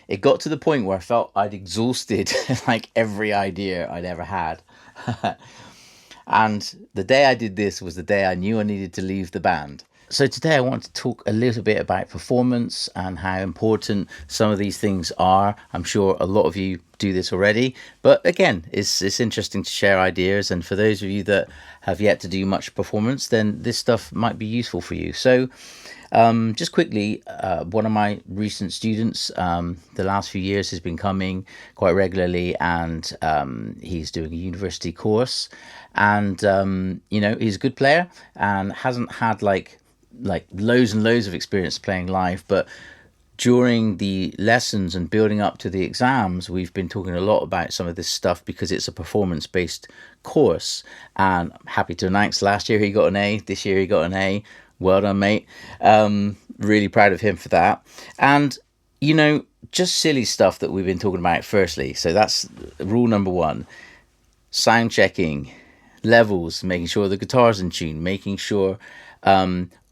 it got to the point where I felt I'd exhausted like every idea I'd ever had. And the day I did this was the day I knew I needed to leave the band. So today I want to talk a little bit about performance and how important some of these things are. I'm sure a lot of you do this already, but again, it's interesting to share ideas. And for those of you that have yet to do much performance, then this stuff might be useful for you. So just quickly, one of my recent students, the last few years, has been coming quite regularly, and he's doing a university course, and he's a good player and hasn't had like loads and loads of experience playing live, but during the lessons and building up to the exams, we've been talking a lot about some of this stuff because it's a performance based course. And I'm happy to announce last year he got an A, this year he got an A. Well done, mate. Really proud of him for that. And, just silly stuff that we've been talking about firstly. So that's rule number one: sound checking, levels, making sure the guitar's in tune, making sure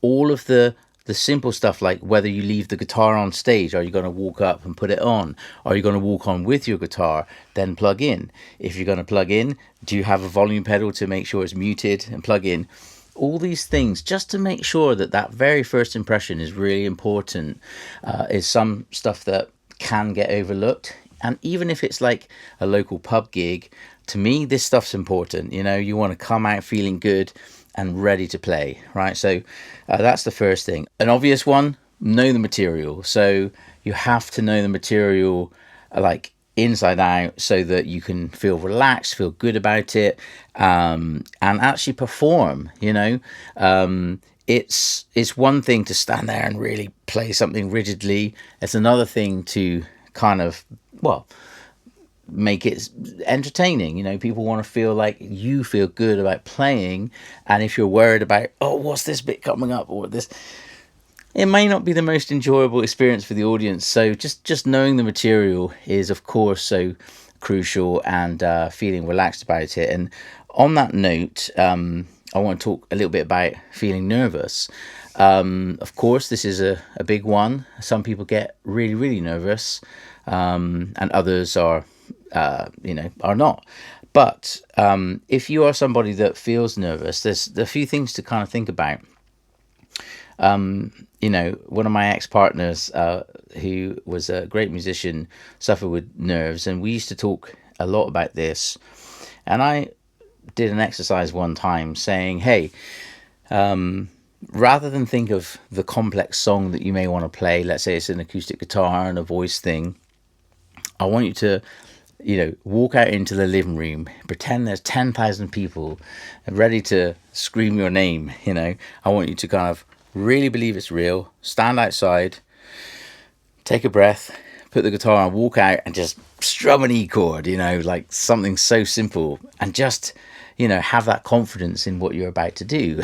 all of the simple stuff, like whether you leave the guitar on stage, are you going to walk up and put it on? Are you going to walk on with your guitar, then plug in? If you're going to plug in, do you have a volume pedal to make sure it's muted and plug in? All these things, just to make sure that that very first impression is really important, is some stuff that can get overlooked. And even if it's like a local pub gig, to me, this stuff's important. You want to come out feeling good and ready to play, right? So that's the first thing. An obvious one: know the material. So you have to know the material like inside out so that you can feel relaxed, feel good about it, and actually perform. It's one thing to stand there and really play something rigidly. It's another thing to kind of, well, make it entertaining. People want to feel like you feel good about playing, and if you're worried about, oh, what's this bit coming up, or this, it may not be the most enjoyable experience for the audience. So just knowing the material is, of course, so crucial, and feeling relaxed about it. And on that note, I want to talk a little bit about feeling nervous. Of course, this is a big one. Some people get really, really nervous, and others are not. But if you are somebody that feels nervous, there's a few things to kind of think about. One of my ex-partners, who was a great musician, suffered with nerves, and we used to talk a lot about this. And I did an exercise one time saying, hey, rather than think of the complex song that you may want to play, let's say it's an acoustic guitar and a voice thing, I want you to walk out into the living room, pretend there's 10,000 people ready to scream your name. I want you to kind of really believe it's real, stand outside, take a breath, put the guitar on, walk out and just strum an E chord, like something so simple, and just, have that confidence in what you're about to do.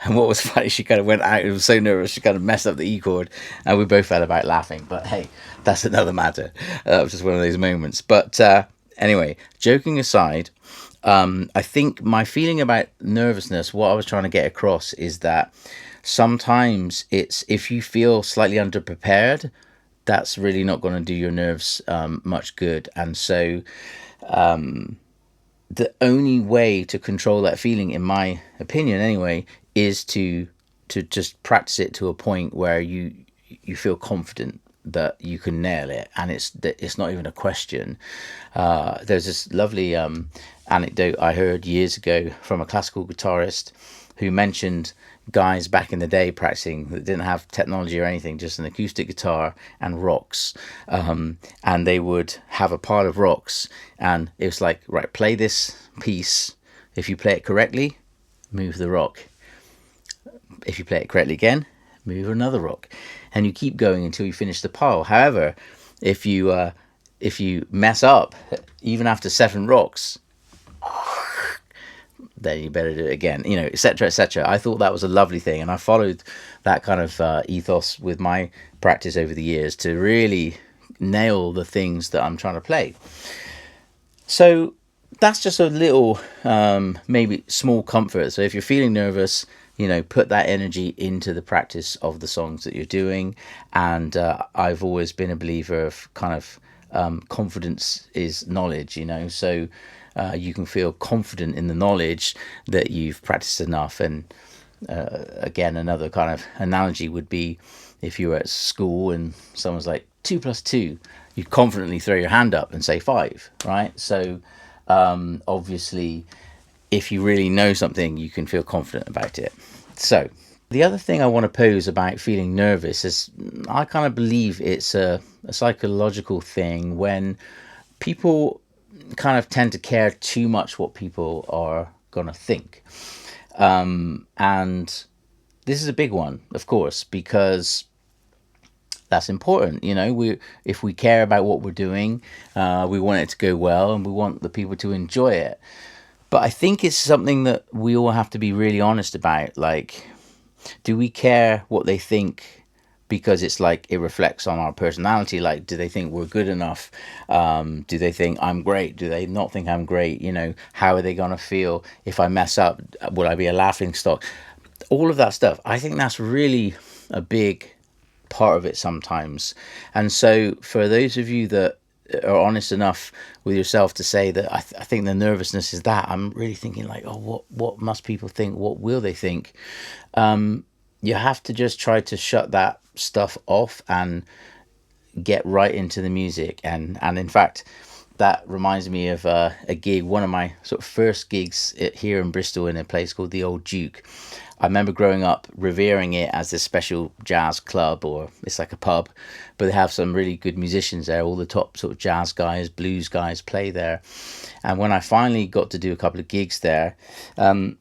And what was funny, she kind of went out and was so nervous, she kind of messed up the E chord, and we both fell about laughing. But hey, that's another matter. That was just one of those moments. But anyway, joking aside, I think my feeling about nervousness, what I was trying to get across is that sometimes it's, if you feel slightly underprepared, that's really not going to do your nerves much good. And so the only way to control that feeling, in my opinion anyway, is to just practice it to a point where you feel confident that you can nail it, and it's not even a question. There's this lovely anecdote I heard years ago from a classical guitarist who mentioned guys back in the day practicing that didn't have technology or anything, just an acoustic guitar and rocks, and they would have a pile of rocks, and it was like, right, play this piece. If you play it correctly, move the rock. If you play it correctly again, move another rock, and you keep going until you finish the pile. However, if you mess up even after 7 rocks, then you better do it again, etc., etc. I thought that was a lovely thing, and I followed that kind of ethos with my practice over the years to really nail the things that I'm trying to play. So that's just a little maybe small comfort. So if you're feeling nervous, put that energy into the practice of the songs that you're doing. And I've always been a believer of kind of confidence is knowledge, so you can feel confident in the knowledge that you've practiced enough. And again, another kind of analogy would be if you were at school and someone's like 2 plus 2, you confidently throw your hand up and say 5, right? So obviously, if you really know something, you can feel confident about it. So the other thing I want to pose about feeling nervous is I kind of believe it's a psychological thing when people kind of tend to care too much what people are going to think. And this is a big one, of course, because that's important. If we care about what we're doing, we want it to go well and we want the people to enjoy it. But I think it's something that we all have to be really honest about. Like, do we care what they think because it's like it reflects on our personality? Like, do they think we're good enough? Do they think I'm great? Do they not think I'm great? How are they going to feel if I mess up? Will I be a laughing stock? All of that stuff. I think that's really a big part of it sometimes. And so for those of you that are honest enough with yourself to say that I think the nervousness is that, I'm really thinking like, oh, what must people think? What will they think? You have to just try to shut that stuff off and get right into the music. And in fact, that reminds me of a gig, one of my sort of first gigs here in Bristol in a place called the Old Duke. I remember growing up revering it as this special jazz club, or it's like a pub, but they have some really good musicians there. All the top sort of jazz guys, blues guys play there. And when I finally got to do a couple of gigs there, I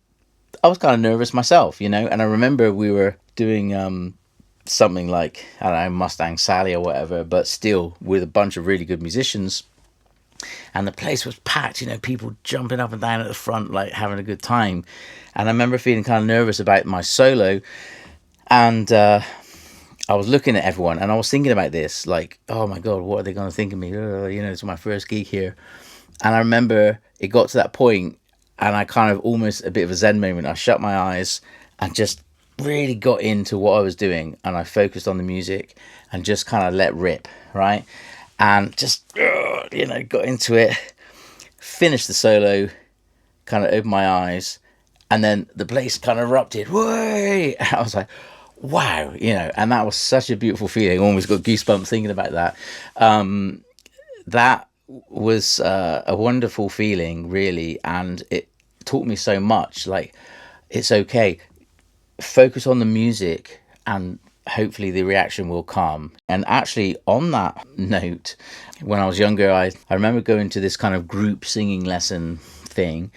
was kind of nervous myself, and I remember we were doing something like, I don't know, Mustang Sally or whatever, but still with a bunch of really good musicians. And the place was packed, people jumping up and down at the front, like having a good time. And I remember feeling kind of nervous about my solo. And I was looking at everyone and I was thinking about this, like, oh my God, what are they going to think of me? It's my first gig here. And I remember it got to that point and I kind of almost a bit of a Zen moment. I shut my eyes and just really got into what I was doing. And I focused on the music and just kind of let rip, right? And just, got into it, finished the solo, kind of opened my eyes, and then the place kind of erupted. Way! And I was like, wow, and that was such a beautiful feeling. I almost got goosebumps thinking about that. That was a wonderful feeling, really, and it taught me so much. Like, it's okay. Focus on the music and hopefully the reaction will come. And actually, on that note, when I was younger, I remember going to this kind of group singing lesson thing.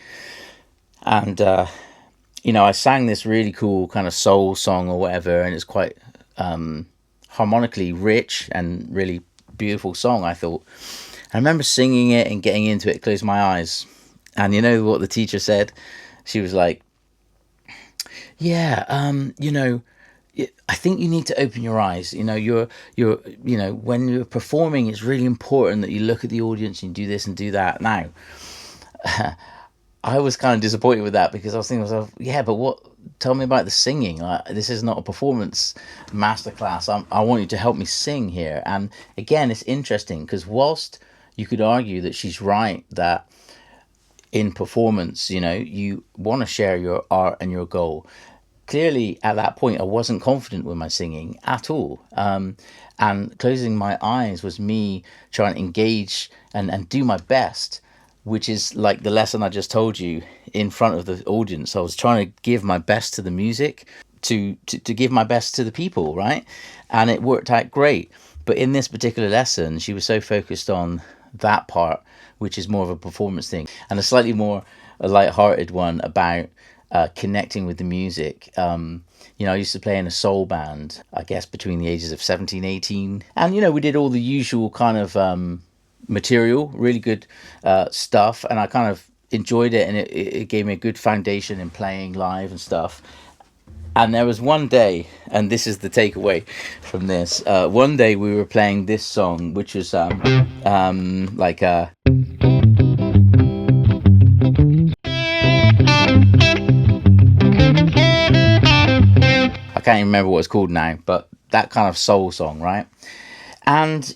And, I sang this really cool kind of soul song or whatever. And it's quite harmonically rich and really beautiful song, I thought. I remember singing it and getting into it, closed my eyes. And you know what the teacher said? She was like, yeah, I think you need to open your eyes. You're when you're performing, it's really important that you look at the audience and do this and do that. Now, I was kind of disappointed with that because I was thinking to myself, yeah, but tell me about the singing. This is not a performance masterclass. I want you to help me sing here. And again, it's interesting because whilst you could argue that she's right, that in performance, you want to share your art and your goal. Clearly, at that point, I wasn't confident with my singing at all. And closing my eyes was me trying to engage and do my best, which is like the lesson I just told you in front of the audience. I was trying to give my best to the music, to give my best to the people, right? And it worked out great. But in this particular lesson, she was so focused on that part, which is more of a performance thing, and a slightly more a light-hearted one about connecting with the music. I used to play in a soul band, I guess between the ages of 17, 18. And, we did all the usual kind of material, really good stuff. And I kind of enjoyed it, and it gave me a good foundation in playing live and stuff. And there was one day, and this is the takeaway from this. One day we were playing this song, which was like a... can't even remember what it's called now, but that kind of soul song, right? And,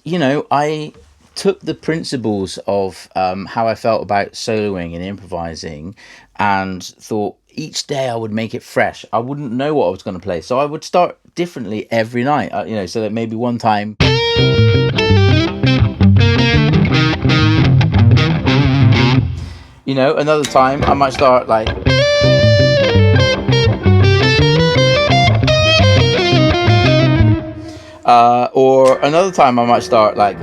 I took the principles of how I felt about soloing and improvising and thought each day I would make it fresh. I wouldn't know what I was going to play. So I would start differently every night, so that maybe one time, another time I might start like, or another time I might start like,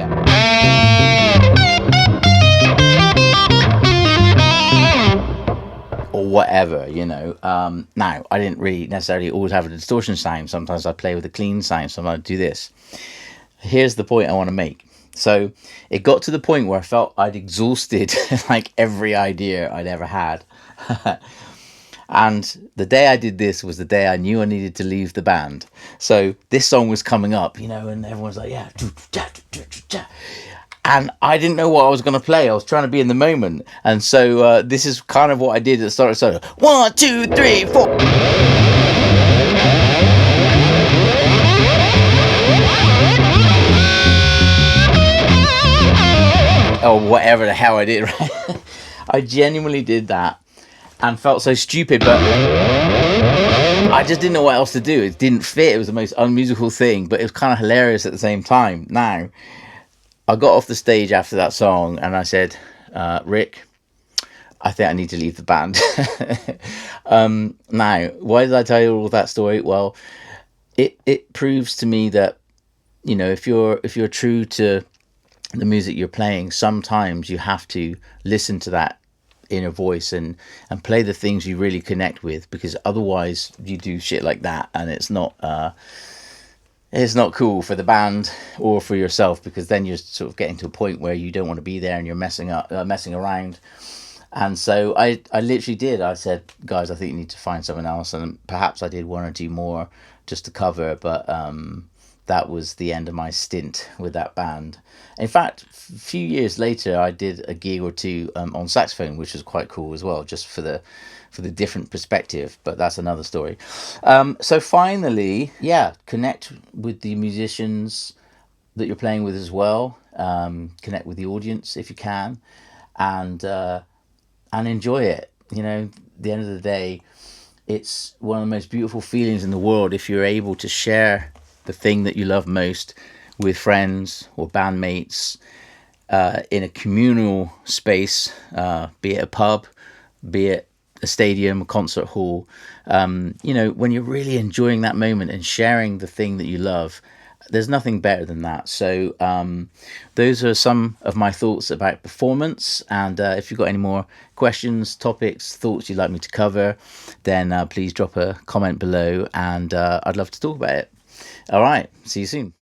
or whatever, Now, I didn't really necessarily always have a distortion sound. Sometimes I play with a clean sound. Sometimes I do this. Here's the point I want to make. So it got to the point where I felt I'd exhausted like every idea I'd ever had. And the day I did this was the day I knew I needed to leave the band. So this song was coming up, and everyone's like, yeah. And I didn't know what I was going to play. I was trying to be in the moment. And so this is kind of what I did at the start of the solo. 1, 2, 3, 4. Or whatever the hell I did, right? I genuinely did that and felt so stupid, but I just didn't know what else to do. It didn't fit. It was the most unmusical thing, but it was kind of hilarious at the same time. Now, I got off the stage after that song and I said, Rick, I think I need to leave the band. Now, why did I tell you all that story? Well, it proves to me that, if you're true to the music you're playing, sometimes you have to listen to that inner voice and play the things you really connect with, because otherwise you do shit like that and it's not cool for the band or for yourself, because then you're sort of getting to a point where you don't want to be there and you're messing around. And so I literally did. I said, guys, I think you need to find someone else. And perhaps I did 1 or 2 more just to cover, but that was the end of my stint with that band. In fact, a few years later, I did a gig or 2 on saxophone, which was quite cool as well, just for the different perspective. But that's another story. So finally, connect with the musicians that you're playing with as well. Connect with the audience if you can, and enjoy it. At the end of the day, it's one of the most beautiful feelings in the world if you're able to share the thing that you love most with friends or bandmates in a communal space, be it a pub, be it a stadium, a concert hall. When you're really enjoying that moment and sharing the thing that you love, there's nothing better than that. So those are some of my thoughts about performance. And if you've got any more questions, topics, thoughts you'd like me to cover, then please drop a comment below and I'd love to talk about it. All right. See you soon.